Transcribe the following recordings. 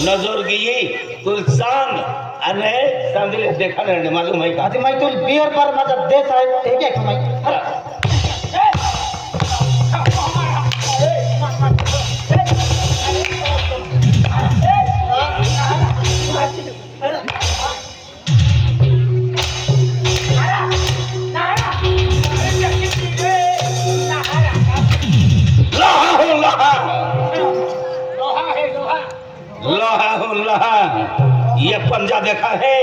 नजर गेली तुला सांग आणि सांगले देखा नाही मालूम आहे का आधी माहिती तुला बिअर बार माझा देश आहे ते काय का माहिती ये पंजा देखा है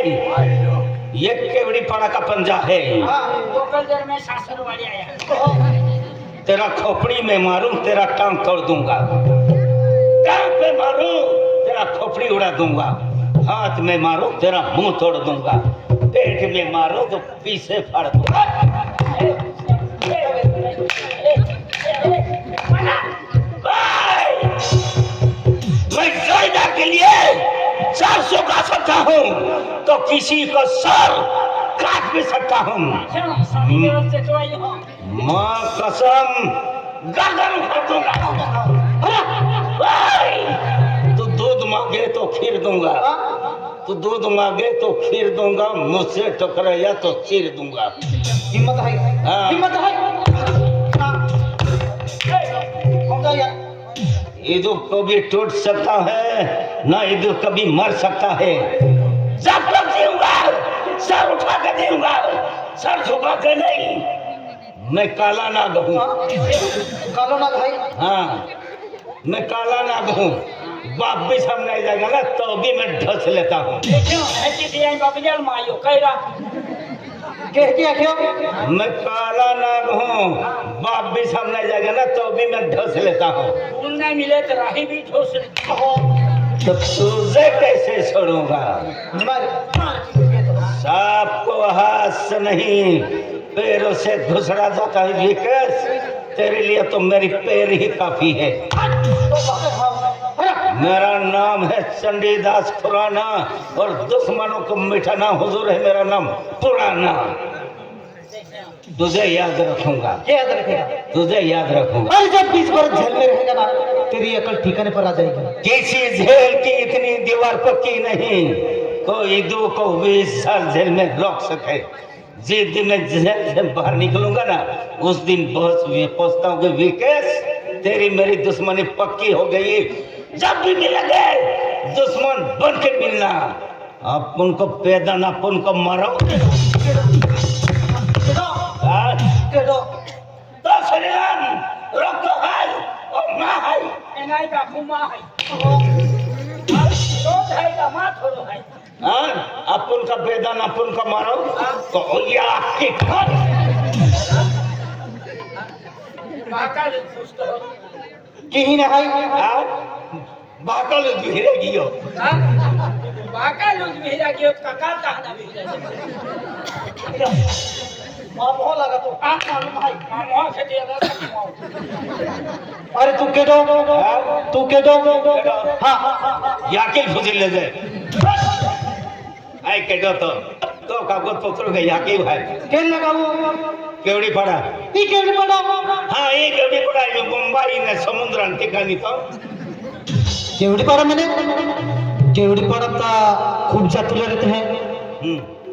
ये केवड़ी पाड़ा का पंजा है में सासर वाली आया तेरा खोपड़ी में मारूं तेरा टांग तोड़ दूंगा टांग पे मारूं तेरा खोपड़ी उड़ा दूंगा हाथ में मारूं तेरा मुंह तोड़ दूंगा पेट में मारूं तो पीछे फाड़ दूंगा मैं जायदा के लिए 400 का सकता हूँ तो किसी को सर काट भी सकता हूँ माँ कसम गर्दन उखाड़ दूंगा तू दूध मांगे तो खीर दूंगा तू दूध मांगे तो खीर दूंगा मुझसे टकराया तो चीर दूंगा हिम्मत है हाँ। हिम्मत है कौन सा यार ईदु कभी टूट सकता है ना ईदु कभी मर सकता है जब तक जीऊंगा सर उठा के जीऊंगा सर झुका के नहीं मैं काला नाग हूँ कालो ना भाई हाँ मैं काला नाग हूँ बाप भी सामने आ जाएगा ना तो भी मैं ढस लेता हूँ कह के आखियो मैं काला नाग हूँ बाप भी सामने आ जाएगा ना तो भी मैं ढस लेता हूँ नहीं मिले तो राही भी ठोस तो तुझे कैसे छोड़ूंगा सांप को हाथ से नहीं पैरों से घुसड़ा जाता है विकास तेरे लिए तो मेरी पैर ही काफी है मेरा नाम है चंडीदास खुराना और दुश्मनों को मिटाना हुजूर है मेरा नाम पुराना तुझे याद रखूंगा याद रखेगा तुझे याद रखूंगा और जब 20 वर्ष जेल में रहेगा ना तेरी अकल ठिकाने पर आ जाएगी किसी जेल की इतनी दीवार पक्की नहीं कोई दो को 20 साल जेल में रोक सके जिस दिन मैं जेल से बाहर निकलूंगा ना उस दिन बहुत पहुंचता हूँ विकेश तेरी मेरी दुश्मनी पक्की हो गई जब भी मिलेंगे दुश्मन बन के मिलना अपन को पैदा ना अपन को मारो तो शरीरान रोक तो है और माँ है एनाई का कुमा है रोज है का माँ थोड़ो है अपन का पैदा ना अपन का मारो तो या की बाका सुस्त हो कहीं ना है बाकल गिरे गियो बाका लूज भेजा के काका कहना भेजा मां बहुत लगा तो मालूम है मां से दिया था अरे तू के दो हाँ याके फुजिल ले जाए आई के दो तो कागज पत्र के याके भाई केन लगाओ केवड़ी पड़ा ई केवड़ी पड़ा हाँ ये केवड़ी पड़ा ये मुंबई ने समुद्र ठिकाणी तो केवड़ी पड़ा मैंने केवड़ी पड़ा ता खूब जातुले रहते हैं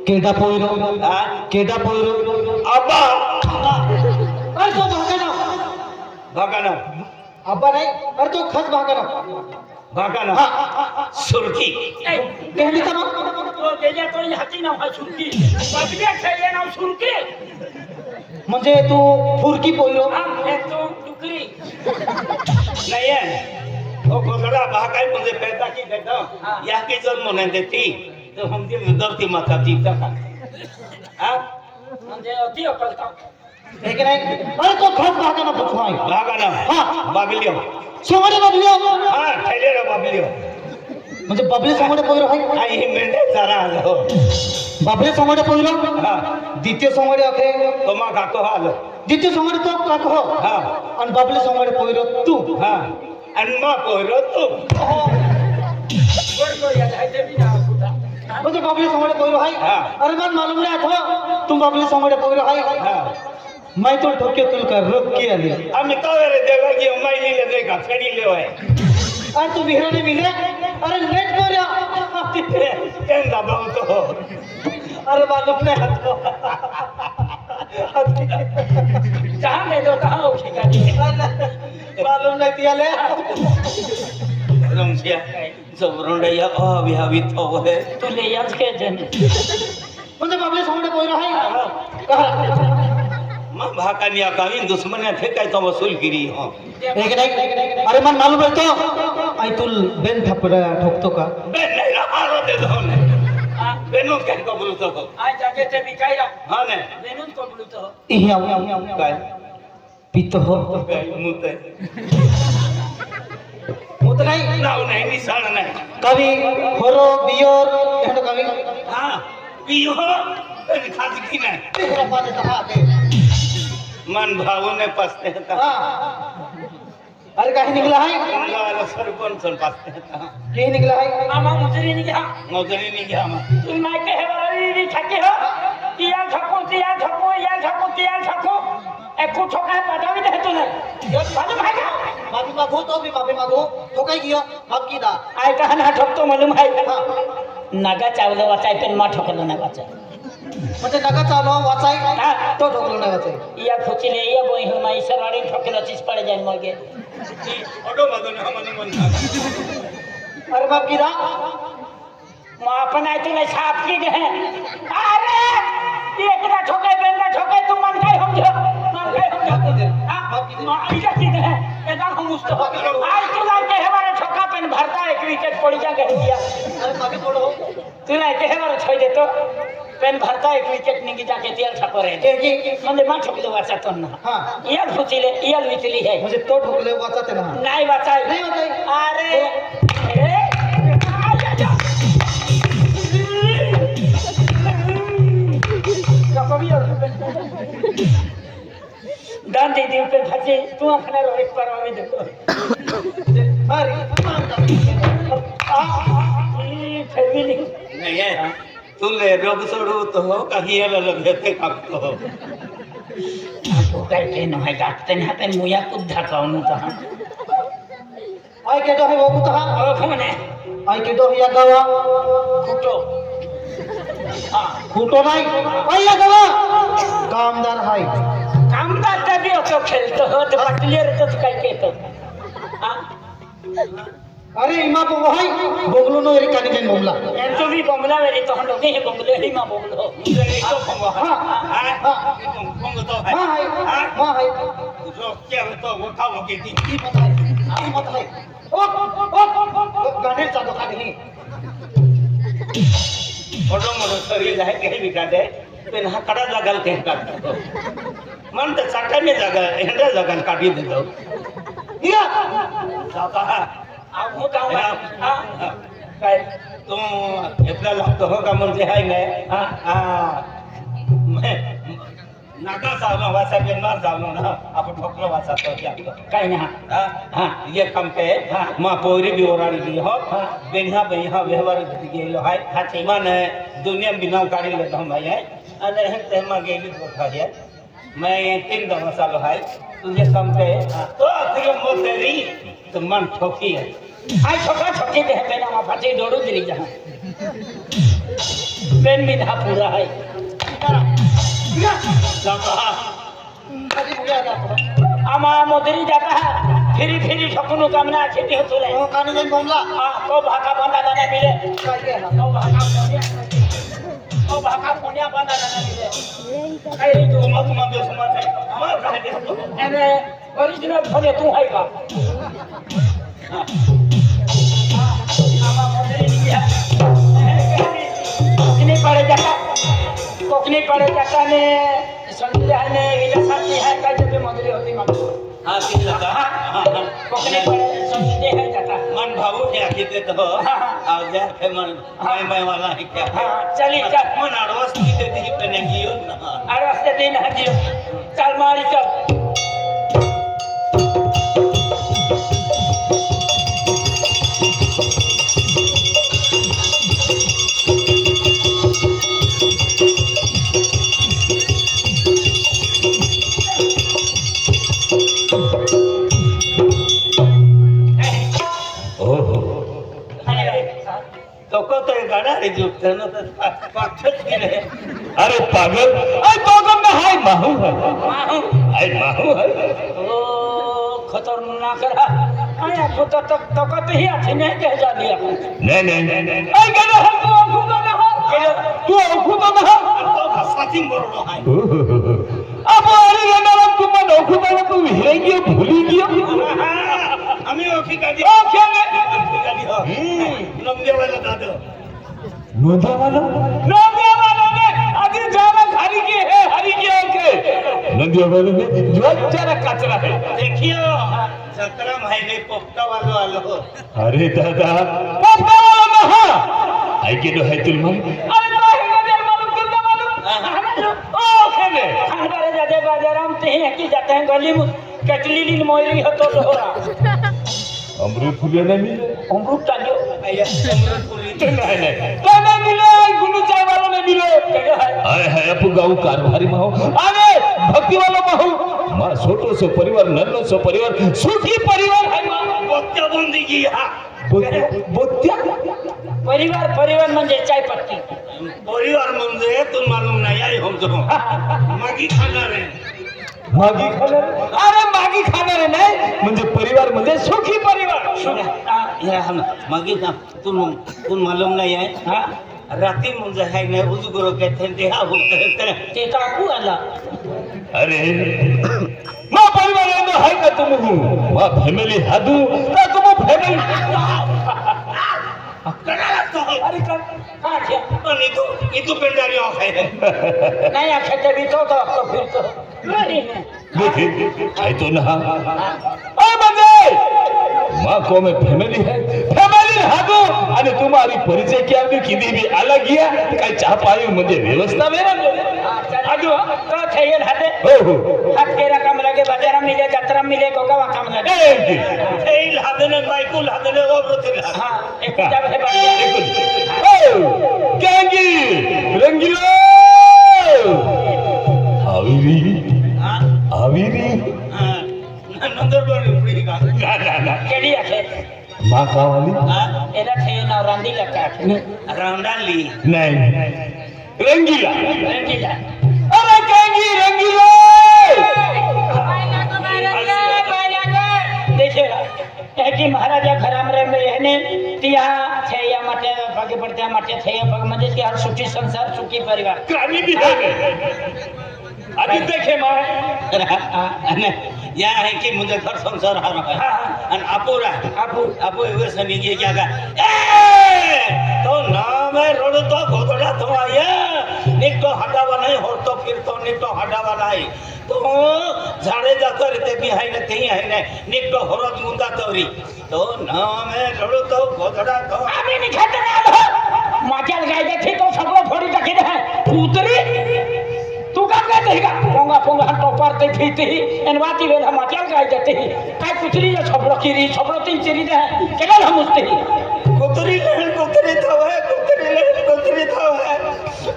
केडा पोइरो अब्बा अरे तो भागना अब्बा नहीं अरे तो खस भागना सुर्खी केवड़ी ता तो तेजा तो हाती ना है सुरकी बाबले खेले ना सुरकी म्हणजे तू फुरकी पोइरो हम एक तो टुकड़ी नहीं है वो कोगड़ा भागाई मुझे पैदा की देता यहाँ की जन्म नहीं देती तो हम दिन दर्दी माता जीता था हाँ मुझे अति अकल था लेकिन अरे तो खस भागना पूछवाई भागना हाँ बाबलियो सोमडे बबलियो हाँ ठेले रे बाबलियो म्हणजे बबले सोमडे पोइरो है आई मेंढे सारा आलो बबले सोमडे पोइरो हाँ द्वितीय सोमडे अखे तुम्हा काको हालो द्वितीय सोमडे तो काको हाँ आणि बबले सोमडे पोइरो तू हाँ अन्मा पोरो तुम कोई कोई याद है देवी ना होता म्हणजे बबले सोमडे पोइरो है हाँ। अरे बात मालूम नहीं था तुम बबले सोमडे पोइरो है हाँ मैं तो ठोके तुल कर रोक के आली हम तो रे देगा कि मैं नहीं ले देगा फेरी ले आए अरे तू बिहरा नहीं मिले अरे नेट अरे मालूम नहीं हमको जहाँ ले दो तहाँ उठेगा जी मालूम नहीं दिया ले रमसिया सब रोंडैया अविहावित हो है तू ले आज के जन मुझे बाबले सामने कोई रहा है कहा मां भाकानिया काविन दुश्मन ने थे काय तो वसूल गिरी हो एक नहीं अरे मन मालूम है तो आई तुल बेन थपड़ा ठोकतो का बे नहीं रहा रो दे दो ने बेनु कह को बोलू तो आज जाके ते बिकाई रहा हां ने बेनून को बोलू तो इही आऊ काय पीतो हो काय मुते मुत नहीं नाव नहीं निशान नहीं कवि होरो बियोर एहनो कवि हां पियो खास की नहीं तेरा पाते कहा दे मन भावों ने पसते था हां अरे कहीं निकला है लाल सरपंच सन पसते था कहीं निकला है मामा मुझे नहीं क्या नौकरी नहीं गया मैं तुम मैं के है वाली छके हो तिया छको या छको एक को ठोका है पता भी नहीं तूने ये मालूम है क्या माफी मांगो तो भी माफी मांगो ठोकाई गियो माफ की दा आय कहा ना ठोक तो मालूम है हां नागा चावले वाचाय पेन मा ठोकलो ना वाचा म्हणजे नका चालव वाचाई हां तो ठोकलो नाही वाचाई या खोचले या बोई हम आई सरवाड़ी ठोकलो चीज पड़ जाए मगे ऑटो मधून हमने मन अरे माफ की दा मां अपन आय तूने साफ की दे अरे एक ना ठोके बेन ना ठोके तू मन काय हम जो हां मां इजा की दे एदा हम मुस्त आय तू लाई के हमारे ठोका पेन भरता एक विकेट पड़ जा के दिया अरे मागे पडो तू लाई के हमारे छोड़ दे तो पेन भरता एक विकेट निगी जाके तेल छापर है ए जी म्हणजे मा ठोकलो वाचा तो ना हां या खोचले या विचली है म्हणजे तो ठोकले वाचाते ना नाही वाचाय नाही वाचाई अरे ए आया जा दान दे दे पे भाजे तू अपना रो एक पर में देखो अरे फिर भी नहीं नहीं है तू ले रोग सोडू तो हो कहीं अलग लगते कापतो हो तो करके न है गाते ना पेन मुया कुद्धा काउनु तो आई के तो है वो कुता ओ कौन है आई के तो या गावा कुटो हां फुटो नाही आई या गावा कामदार हाय कामदार तभी तो खेलतो हो तो पटले रे तो काय केतो हां अरे इमा बो हाय बोगलो नो एरी कानी जन बोमला एम तो भी बंगला मेरी तो हम लोग ही बंगले ही मां बोलो मुझे एक तो पंगो है हां हां पंगो तो है हां हाय हां हाय जो क्या तो वो खाओ के दी की मत है की मत है ओ गाने चालू का नहीं ऑटो मोटर शरीर है कहीं भी काटे पेन हा कड़ा जगल के काट मन तो चाटा में जगह एंडा जगह काटी दे दो या जाता है अब हो गाँव में हां काय तुम इतना लगता होगा मुझे है ना हाँ मैं नागा सावनो वासा के ना सावनो ना आप ठोकलो वासा तो क्या काय ना हाँ ये कम पे माँ पोरी भी ओरानी दी हो बेनिया बेनिया व्यवहार दिए लो है हाथी माने दुनिया बिना गाड़ी लेता हूँ मैं अरे हम ते माँ गेली तो खा है मैं 3 दफा सालो है तुझे कम पे तो तेरे मोतेरी तो मन ठोकी है आई छोका छोकी दे पेन मा फाटी डोडू दिली जहां पेन मिधा पूरा है जाता कभी बुला ना आमा मोदरी जाता है फिरी ठकुनु कामना खेती हो चले ओ कानी जन बोमला हां तो भाका बंदा ना मिले काय के ना तो भाका पुण्या बंदा ना मिले अरे तुम जो समाज है मार रहे दे एने ओरिजिनल भले तू है का आमा मोदरी निया कोकनी पड़े जाता ने संजय ने इला साथी है का जब मोदरी होती मां हाँ तीन लगा हाँ कोकनी पड़े संजय है जाता मन भावुक है आखिर तो आओ जा के मन मैं वाला है क्या हां चली चल मन अड़वस की दे दी पे नहीं गियो ना अरे से दिन हजियो चल मारी चल तो को तो गाड़ा रे जुटते न तो पाछे रे अरे पागल आई तो कम में हाय माहू है माहू आई माहू है ओ खतरनाक रहा आया पुत्र तो कहते ही अच्छे नहीं कह जा दिया नहीं आई कहना है तू खुदा ना हो तू खुदा ना तो फसाती मरो है अब अरे ना तुम मन खुदा तू हिरेंगे भूली गया আমি ওকে গাড়ি ओ खेले গাড়ি हो नंगे वाला दादा नोदा वाला नंदिया वाला ने अभी जावा हरी के है हरी के ओके नंदिया वाला ने जो जरा कचरा है देखियो सतरा महीने पोपटा वाला वालो अरे दादा पोपटा वाला ना हां आई के तो है तुलमन अरे तो है ना देर मालूम कितना मालूम ओ खेले हमारे जाते बाजार हम ते हैं कि जाते हैं गली में कचली लीन मोयरी हो तो लोरा अमरूद फूले नहीं मिले अमरूद टालियो आया पूरी नहीं मिले गुनु चाय वाला नहीं मिले आए है अपू गाँव कारभारी माहो अरे भक्ति वाला माहो माँ छोटो से परिवार नन्नो से परिवार सुखी परिवार है माँ पोपटा बंदी की हा बोत्या परिवार परिवार म्हणजे चाय पत्ती परिवार म्हणजे तू मालूम नाही आई हम जो मागी खाना रे मागी खाणार अरे मागी खाणार नाही म्हणजे परिवार म्हणजे सुखी परिवार या हम मागी ना तू मालूम नाही आहे हा राती म्हणजे है ना उजगरो कहते हैं देहा बोलते हैं ते काकू आला अरे माँ परिवार में है का तुम हूँ माँ फैमिली हादू का तुम फैमिली अरे का क्या पण इतु पेंडारी ऑफ है नहीं आखे तभी तो आपको फिर तो नहीं देखिए आई तो ना अरे बंदे माँ को में फैमिली है फैमिली हादू अरे तुम्हारी परिचय क्या भी किसी भी अलग किया काय चाह पाई मुझे व्यवस्था में आजू तो थैयल हाते हो हाथ केरा काम लगे बाजार मिले यात्रा मिले गोगा वा काम लगे तेल हादने बायकुल हादने ओबरते हां एक जब है बाजार केंगी रंगीलो आविरी हां आविरी हां नंबर वन उपरी का ना केडी आखे माँ का वाली हां एला थैयल ना रांदी लगा आखे राउंडाली नहीं रंगीला रंगीला अरे केंगी रंगीलो देखिए है कि महाराजा घरामरे में रहने तिया थे या मटे भागे पड़ते हैं मटे थे या म्हणजे कि हर सुखी संसार सुखी परिवार क्रांति भी है अभी देखे माँ या है कि मुझे घर संसार आ रहा है अन अपूरा आपू एवर सनी ये क्या का तो नाम है रोड तो घोटड़ा तो आया निक तो हटावा नहीं हो तो फिर तो निक तो हटावा नहीं तो झाड़े जाकर रहते भी है ना कहीं है ना निक तो हरत मुंदा तोरी तो नाम है रोड तो घोटड़ा तो आम्ही नहीं खाते ना माझ्या गायचे थे तो सगळं फोडी टाकीत आहे उतरी तू का कहते का पोंगा पोंगा टोपर ते फिरते एन वाती वेला माझ्या गायचे काय कुतरी या छबड़ो की छबड़ो तीन चिरी दे केला हम उसते कुतरी था है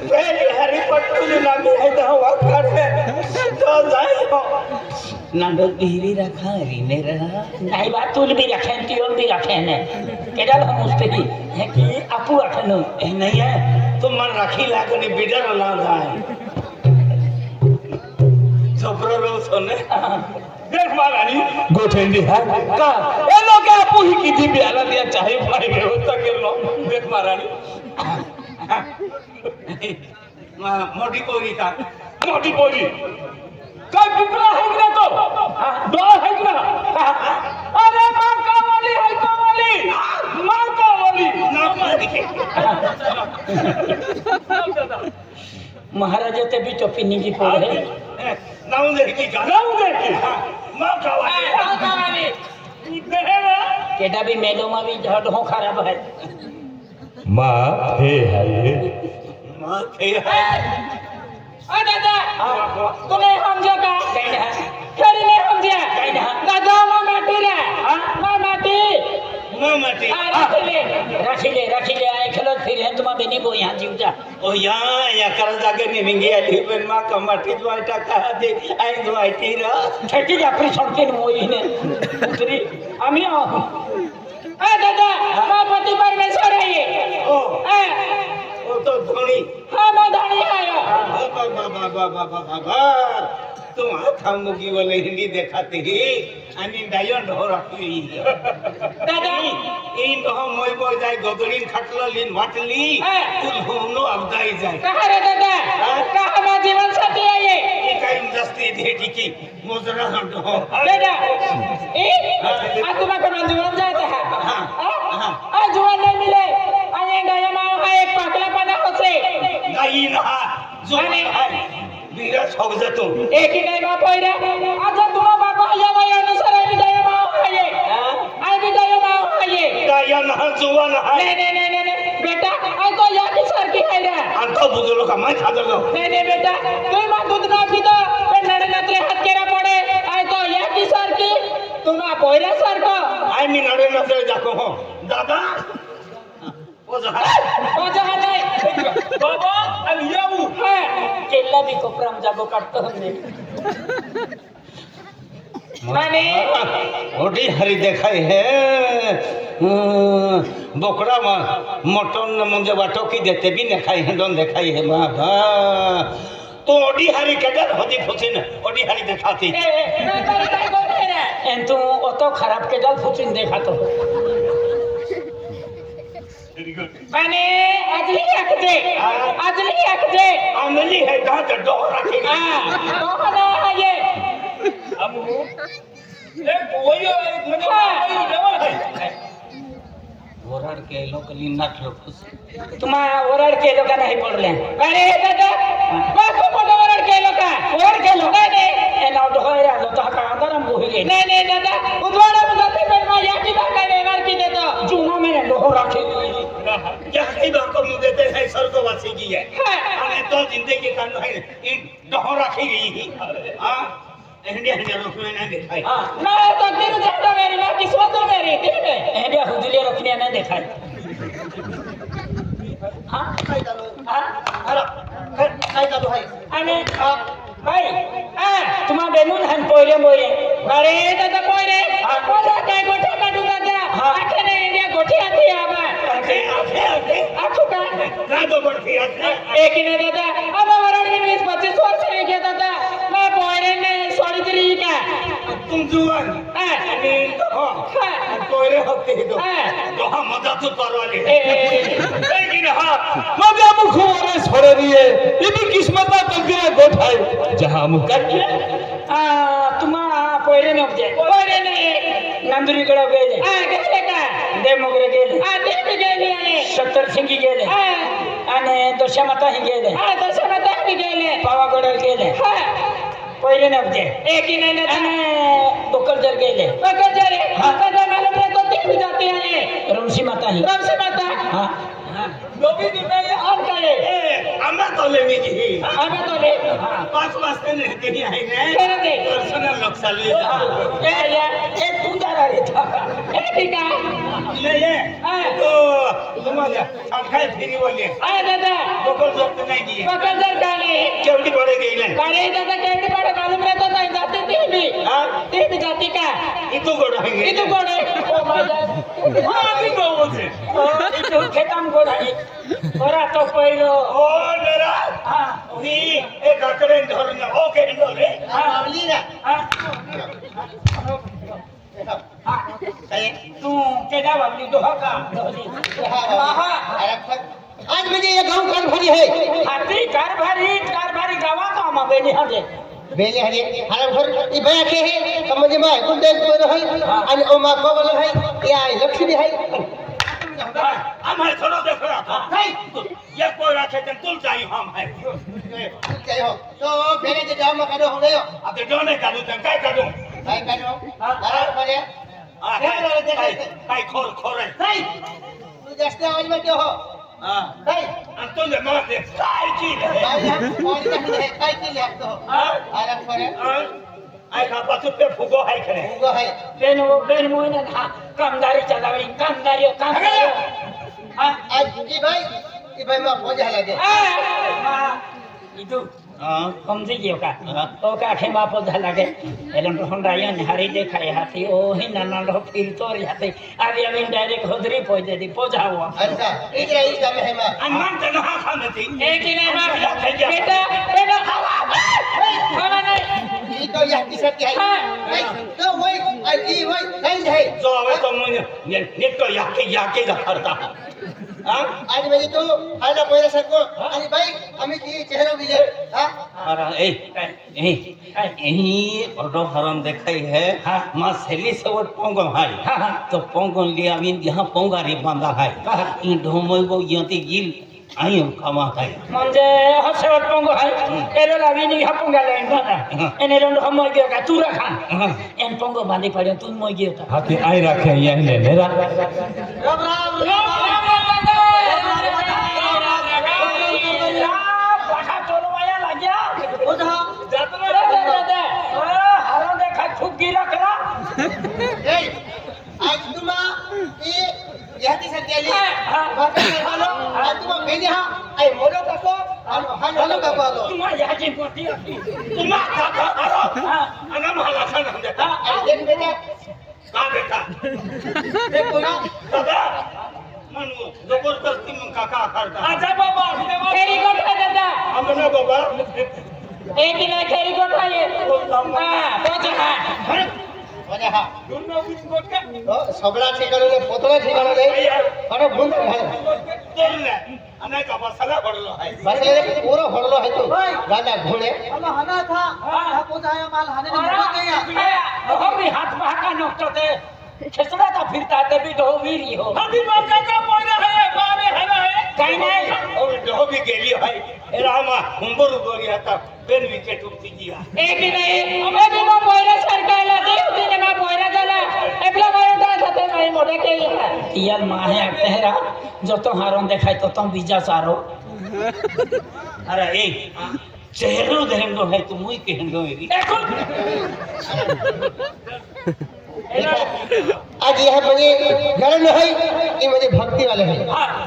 पहले हरी पट्टू ने नामी है तो वाकर है तो जाओ नाडो धीरे रखा रीने रहा नहीं बात तू भी रखे तियोन भी रखे ने केला हम उसते है कि आपू रखनो ए नहीं है तुम मन रखी लागनी बिडर ला जाए छोकरो रो सोने देख महारानी गोठेंडी है का ए लोग आपू ही की भी आला दिया चाहे भाई व्यवस्था कर लो देख महारानी मोटी कोरी का मोटी बोली काय पिपला है ना तो दो है ना अरे मां का वाली है का वाली मां का वाली ना मारी महाराजा ते भी टोपी निजी पड़े नाउ देखी का नाउ देखी मां का वाली केटा भी मेलो में भी झड़ हो खराब है मां हे है मां के आ दादा तूने समझो का कहना फिर नहीं समझा कहना दादा माटी रे हां माटी मां माटी रखी ले आए खलो फिर है तुम बेनी को यहां जीव जा ओ या कर जाके निंगी आली पण मां का माटी द्वाटा कहा दे आई द्वाटी रा खेती जापरी सड़के मोई ने उतरी आमी आ दादा मां पति परमेश्वर है ये ओ बाबा बाबा तुम आता मुगी वाले हिंदी देखाते ही आणि डायन ढोर आपली दादा इन ढो मोय मोय जाय गगडीन खाटलं लिन वाटली तुल होनो अवदाई जाय कहा रे दादा कहा मा जीवन साथी आहे ही काही जास्ती भेटी की मोजरा ढो दादा ए आज तुम्हाला कोण जीवन जायचं है आज जीवन नाही मिले आणि गाया माव हा एक पाकला पाना होसे नाही ना जो बिरा छोक जातो एक ही नाही बाप आहे आज तुम्हा बाबा या वया अनुसार आहे गाया माव आहे आई भी गाया माव आहे डायन हा जुवान हा नाही बेटा आई तो या की सारखी आहे रे अंतो बुजुर्ग का मैं खादलो नाही बेटा तुम्ही मा दूध ना पितो पण नडनात्रे हात केरा पडे आई तो या की सारखी तुम्हा पोयरा सारखं आय मी नडे नसले जाको हो दादा ओझा नाही बाबा आणि येऊ केला भी कोपराम जागो काटतो हमने माने ओडी हरी देखाई है बोकड़ा मटन म्हणजे वाटो की देते भी न खाई है दोन देखाई है बाबा तो ओडी हरी केडर होती फुसिन ओडी हरी देखाती एन तू অত খারাপ কেডাল ফুচিন দেখাতো माने अजली एकते अमली है दांत डोर रखी हां तो ना ये अब ए वयो म्हणजे जवळ है ओरड के लोक लिनाट लोक तुम्हा ओरड के लोक नाही पडले अरे दादा बाको मोठा ओरड के लोक नाही एना ढोयरा लो तो का गरम बोहिले नाही दादा उद्वाडा जाते पण मा याची बाका व्यवहार की देतो जुना में ढोर राखी या काही बाको मु देते है स्वर्गवासी की है आणि तो जिंदगी काढलो है इन डोर रखी गई हां इंडिया के रूप में ना दिखाई ना तो दिन ज्यादा मेरी ना किस्मत तो मेरी ठीक है इंडिया हुजलिया रखने ना दिखाई हां काय चालू है आणि भाई तुम्हा बेनून हन पोयरे मोरे अरे दादा पोयरे बोला काय गोठा काढू दादा आखने इंडिया गोठी आती आबा आखो का रागो बढती है एक ही ने दादा अब वरण के 20-25 वर्ष हो गया दादा मैं पोयरे ने सोडी तरी का तुम जुवान आणि हो कोयरे होते तो हा मजा तो परवाले लेकिन हा मजा मुखोरे छोड़े दिए इबी किस्मता तकदीर गोठाए जहां मुकट तुम्हा पोयरे नव्हते पोयरे नाही नांदुरीकडे गेले गेले का देवमोगरे गेले देवी गेले आणि सत्तरसिंगी गेले आणि दशामाताही गेले दशामाताही गेले पावागडवर गेले पहिले नव्हते एकही नाही आणि बोकलजर गेले बोकलजर आता मला तो देवी जाते आहे रमशी माता हा दोघी दिवसांनी ऑन करे आम्हा तोले मी की आम्ही तो ले 5 वाजता नाही ते आहे केलं ते. ना पर्सनल लोक चालू एक पुंजारा येतो ठीक आहे नाही आहे तो तुम्हाला काय फिरी बोलले दादा बोकल जप्त नाही की बोकलजर काले केवढी बडे गेले काले दादा केवढी बडे मालूम रहता नाही जाते ते भी जाती का इतू गोड आहे इथं कोण आहे ओ माझा मी बोलते इथं खेताम कोण आहे बरा तो पहिलो ओ जरा मी एक आकडे धरून ओके बोले आवली ना तू केदा वावली दोहा का आज म्हणजे ये गाव कारभारी है हाती कारभारी गावात आम्हा बेनी हजे बेले हरी हर घर ई बया के है समझ में कोण देख तो है आणि ओमा कोवल है या लक्ष्मी है आम्हाला थोडं देखो नाही ये कोई राखे तर तुल जाई हम है काय हो तो बेले जे गाव में काढो हो गयो आता डोने काढू तर काय काढू काय काढो बराबर करे काय खोर आहे नाही तू जास्त आवाज में हो नाही आणि तुझे माते काय की काय केली लागतो आराम करे आय का पाचू पे फुगो आहे खरे उगो है बेन मोयना हा कामदारी चलावी कामदारी आज ई भाई मा मजा लागे इदु हाँ समझी गयो का हाँ। ओ का खेमा पौधा लगे एलन होंडाया निहारी देखाय हाथी ओ ही नाना लो फिर तो हाथी आगे अभी डायरेक्ट होदरी पौधे दी पौधा हुआ अच्छा इकरा इसका मेहमा अनुमान तो ना खाने थी एक ही नहीं मार बेटा बेटा खावा नहीं ई तो यह किसर के है नहीं तो वही आई वही नहीं है जो हमें तो मुझे निक तो याके का करता हाँ आज मैं तो आला कोई सको अरे भाई हमें की चेहरा भी हां अरे ए ऑटो हराम देखाई है हाँ। मां सेली से वो पोंगो हाई हाँ, हाँ। तो पोंगो लिया अभी यहाँ पोंगा रे बांधा है हाँ। इन ढोमो को यंती गिल आई हम कमा है मंजे हसवत पंगो है एरो लावी नि हपुंगा लाइन बना एने रोंड हम गयो का तू रखा एन पंगो बांधी पड़ो तू मोय गयो का हाथी आई रखे यही ले मेरा राम राम भाषा चलवाया लाग्या ओधा हरो देखा छुपी रखला ए आज तुमा ये यह किसर के लिए बात हेलो आज तुमा बेनी हां आई मोलो काको हेलो काको आलो तुम याची पोटी तुम का करो अनम हला खान हम देता अरे देख बेटा का बेटा देखो ना दादा मनु जबरदस्ती में काका करता अच्छा बाबा फेरी कोठा दादा हमने बाबा एक ही ना फेरी कोठा ये हां पहुंच हां अरे हां दोनों कुछ बोल के तो सबला ठिकाना ने पोतला ठिकाना नहीं अरे बुंद है तोड़ ले अने का मसाला बढ़लो है बस ले पूरा हड़लो है तो राजा घोड़े हना था हां पहुंचाया माल हने ने गया हम भी हाथ बहाका नोकतो थे छसड़ा था फिरता ते भी दो वीरी हो अभी मौका का पौधा है बाबे है कहीं नहीं और जो भी गेली है रामा हुंबर गोरिया था बेन विकेट उठती गया एक ही नहीं अबे भी मैं पोयरा सरकार लाते उसी ने मैं पोयरा चला एप्ला मारो जाते मैं मोटे के यार मां है तेरा जो तो हारों देखाय तो तुम बीजा सारो अरे ए चेहरो देंगो है तुम ही कहेंगे मेरी आज यह बने गरण है ये मुझे भक्ति वाले हैं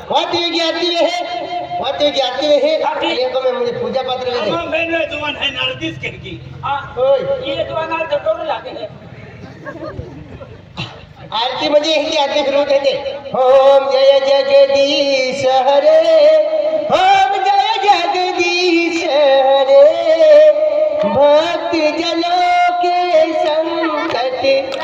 बात ये की आती है बात ये की आती है ये तो मैं मुझे पूजा पात्र ले हम बेन जवान है नारदिस करकी ओए ये तो अनाल तो डोर लागे आरती मुझे ही आती फिर उठे थे ओम जय जगदीश हरे ओम जय जगदीश हरे भक्त जनों के संकट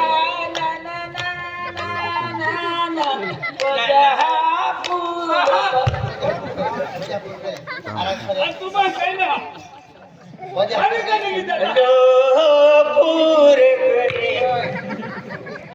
पूरे